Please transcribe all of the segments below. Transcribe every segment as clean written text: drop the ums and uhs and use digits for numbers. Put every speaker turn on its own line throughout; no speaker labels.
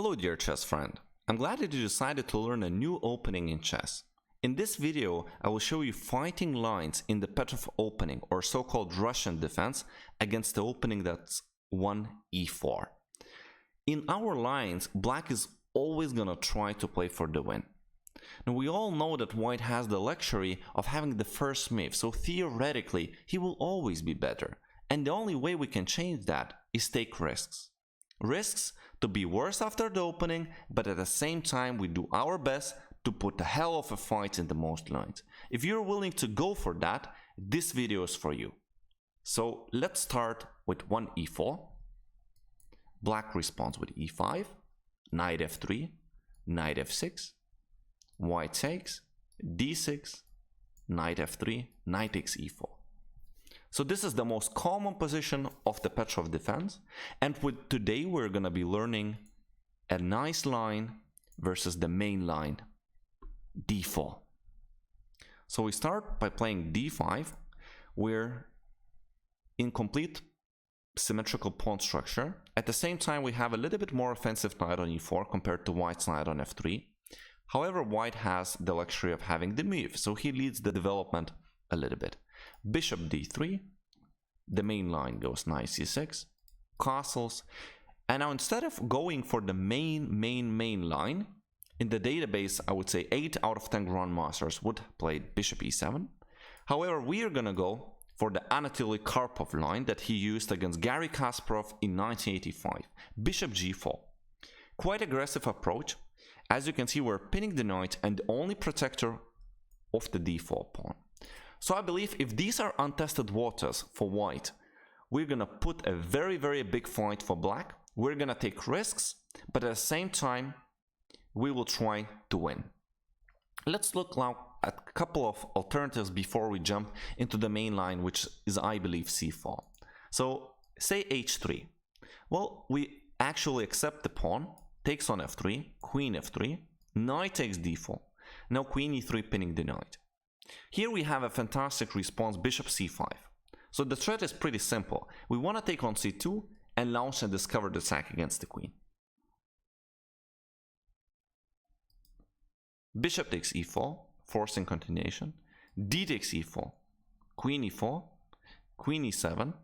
Hello dear chess friend, I'm glad that you decided to learn a new opening in chess. In this video, I will show you fighting lines in the Petrov opening, or so-called Russian defense, against the opening that's 1e4. In our lines, black is always gonna try to play for the win. Now we all know that white has the luxury of having the first move, so theoretically he will always be better. And the only way we can change that is take risks. Risks to be worse after the opening, but at the same time we do our best to put a hell of a fight in the most lines. If you're willing to go for that, this video is for you. So let's start with 1e4. Black responds with e5, knight f3, knight f6, white takes, d6, knight f3, knight takes e4. So this is the most common position of the Petrov defense, and with today we're gonna be learning a nice line versus the main line, d4. So we start by playing d5. We're in complete symmetrical pawn structure. At the same time, we have a little bit more offensive knight on e4 compared to white's knight on f3. However, white has the luxury of having the move, so he leads the development a little bit. Bishop d3, the main line goes knight c6, castles, and now instead of going for the main line, in the database I would say 8 out of 10 grandmasters would play bishop e7. However, we are gonna go for the Anatoly Karpov line that he used against Garry Kasparov in 1985, bishop g4. Quite aggressive approach. As you can see, we're pinning the knight and the only protector of the d4 pawn. So I believe if these are untested waters for white, we're gonna put a very big fight for black. We're gonna take risks, but at the same time, we will try to win. Let's look now at a couple of alternatives before we jump into the main line, which is, I believe, c4. So say h3. Well, we actually accept the pawn, takes on f3, queen f3, knight takes d4. Now queen e3 pinning the knight. Here we have a fantastic response, bishop c5. So the threat is pretty simple. We want to take on c2 and launch a discovered attack against the queen. Bishop takes e4, forcing continuation. D takes e4, queen e4, queen e7.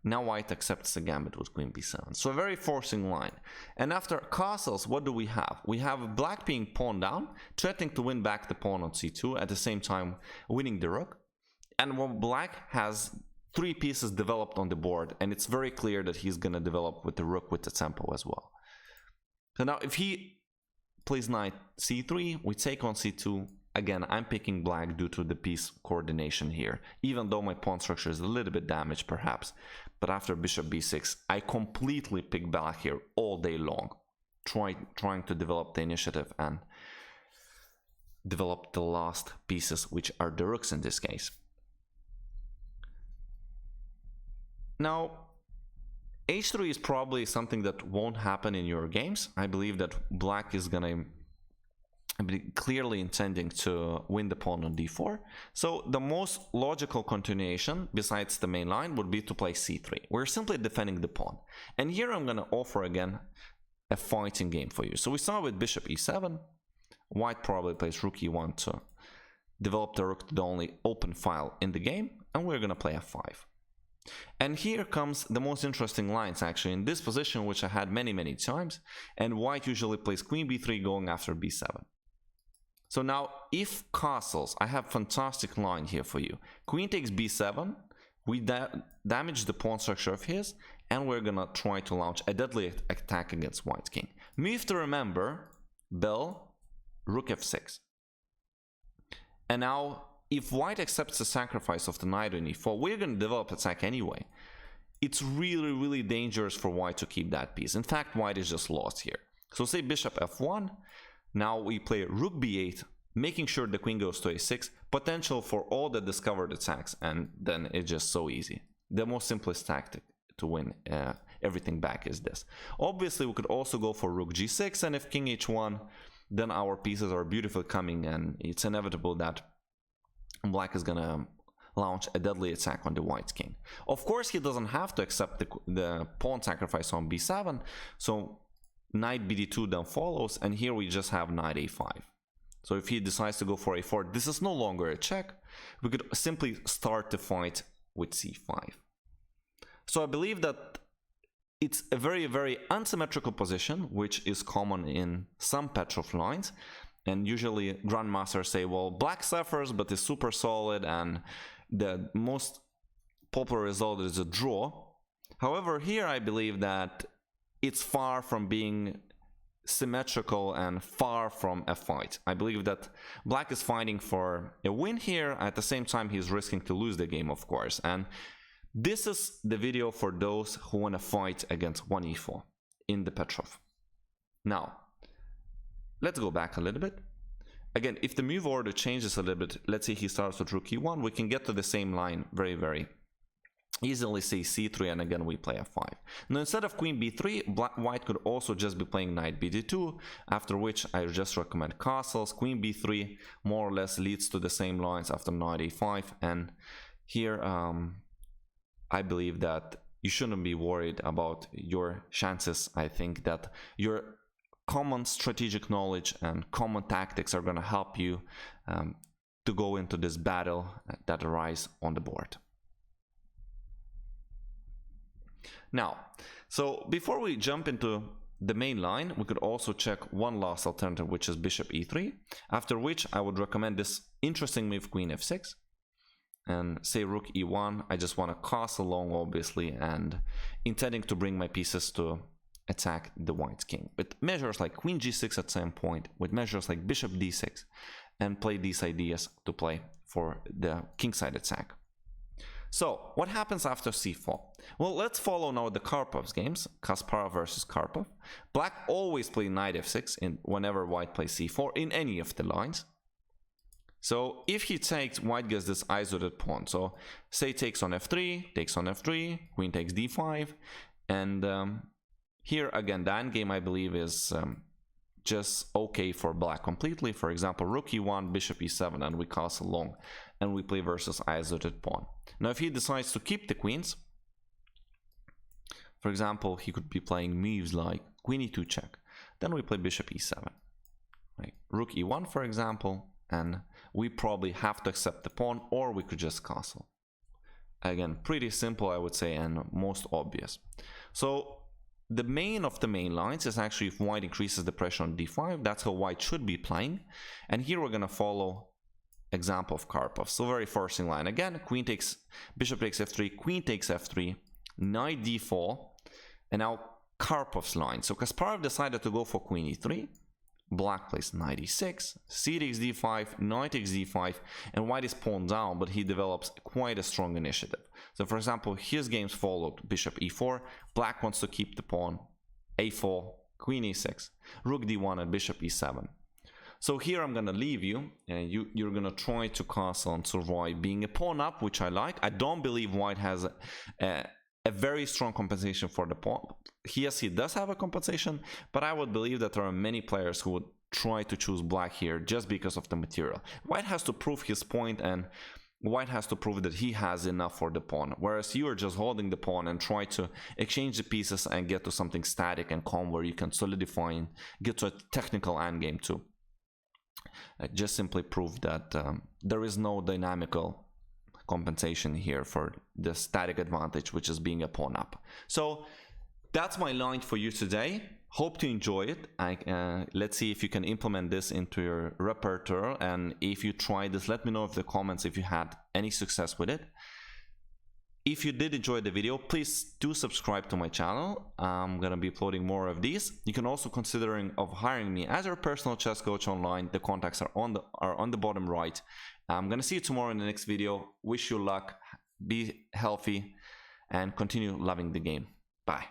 Now white accepts the gambit with queen b7. So a very forcing line. And after castles, what do we have? We have black being pawned down, threatening to win back the pawn on c2, at the same time winning the rook. And when black has 3 pieces developed on the board, and it's very clear that he's going to develop with the rook with the tempo as well. So now if he plays knight c3, we take on c2. Again, I'm picking black due to the piece coordination here, even though my pawn structure is a little bit damaged perhaps. But after bishop b6, I completely pick black here all day long, trying to develop the initiative and develop the last pieces, which are the rooks in this case. Now, h3 is probably something that won't happen in your games. I believe that black is gonna clearly intending to win the pawn on d4. So the most logical continuation besides the main line would be to play c3. We're simply defending the pawn. And here I'm going to offer again a fighting game for you. So we saw with bishop e7, white probably plays rook e1 to develop the rook to the only open file in the game, and we're going to play f5. And here comes the most interesting lines actually in this position, which I had many times, and white usually plays queen b3 going after b7. So now, if castles, I have fantastic line here for you. Queen takes b7, we damage the pawn structure of his, and we're gonna try to launch a deadly attack against white's king. Move to remember, bell, rook f6. And now, if white accepts the sacrifice of the knight on e4, we're gonna develop attack anyway. It's really dangerous for white to keep that piece. In fact, white is just lost here. So say bishop f1. Now we play rook b8, making sure the queen goes to a6, potential for all the discovered attacks, and then it's just so easy. The most simplest tactic to win everything back is this. Obviously, we could also go for rook g6, and if king h1, then our pieces are beautifully coming, and it's inevitable that black is gonna launch a deadly attack on the white king. Of course, he doesn't have to accept the pawn sacrifice on b7, so knight bd2 then follows, and here we just have knight a5. So if he decides to go for a4, this is no longer a check. We could simply start the fight with c5. So I believe that it's a very, very unsymmetrical position, which is common in some Petrov lines. And usually grandmasters say, well, black suffers, but is super solid, and the most popular result is a draw. However, here I believe that it's far from being symmetrical and far from a fight. I believe that black is fighting for a win here. At the same time, he's risking to lose the game, of course. And this is the video for those who want to fight against 1e4 in the Petrov. Now, let's go back a little bit. Again, if the move order changes a little bit, let's say he starts with rook e1, we can get to the same line very, very easily. Say c3, and again we play f5. Now instead of queen b3, white could also just be playing knight bd2, after which I just recommend castles. Queen b3 more or less leads to the same lines after knight a5, and here I believe that you shouldn't be worried about your chances. I think that your common strategic knowledge and common tactics are going to help you to go into this battle that arises on the board. Now, so before we jump into the main line, we could also check one last alternative, which is bishop e3, after which I would recommend this interesting move, queen f6, and say rook e1. I just want to castle long, obviously, and intending to bring my pieces to attack the white's king, with measures like queen g6 at some point, with measures like bishop d6, and play these ideas to play for the kingside attack. So, what happens after c4? Well, let's follow now the Karpov's games, Kasparov versus Karpov. Black always plays knight f6 whenever white plays c4 in any of the lines. So, if he takes, white gets this isolated pawn. So, say takes on f3, takes on f3, queen takes d5, and here again the endgame I believe is just okay for black completely. For example, rook e1, bishop e7, and we castle long, and we play versus isolated pawn. Now if he decides to keep the queens, for example, he could be playing moves like queen e2 check, then we play bishop e7, right? Rook e1 for example, and we probably have to accept the pawn, or we could just castle. Again, pretty simple I would say, and most obvious. So the main of the main lines is actually if white increases the pressure on d5, that's how white should be playing. And here we're going to follow example of Karpov. So very forcing line again, queen takes, bishop takes f3, queen takes f3, knight d4, and now Karpov's line. So Kasparov decided to go for queen e3, black plays knight e6, c takes d5, knight takes d5, and white is pawn down, but he develops quite a strong initiative. So for example, his games followed bishop e4, black wants to keep the pawn, a4, queen e6, rook d1, and bishop e7. So here I'm going to leave you, and you're going to try to castle and survive being a pawn up, which I like. I don't believe white has a very strong compensation for the pawn. Yes, he does have a compensation, but I would believe that there are many players who would try to choose black here just because of the material. White has to prove his point, and white has to prove that he has enough for the pawn, whereas you are just holding the pawn and try to exchange the pieces and get to something static and calm where you can solidify and get to a technical endgame too. Just simply prove that there is no dynamical compensation here for the static advantage, which is being a pawn up. So that's my line for you today. Hope to enjoy it. Let's see if you can implement this into your repertoire, and if you try this, let me know in the comments if you had any success with it. If you did enjoy the video, please do subscribe to my channel. I'm gonna be uploading more of these. You can also considering of hiring me as your personal chess coach online. The contacts are on the bottom right. I'm gonna see you tomorrow in the next video. Wish you luck, be healthy, and continue loving the game. Bye.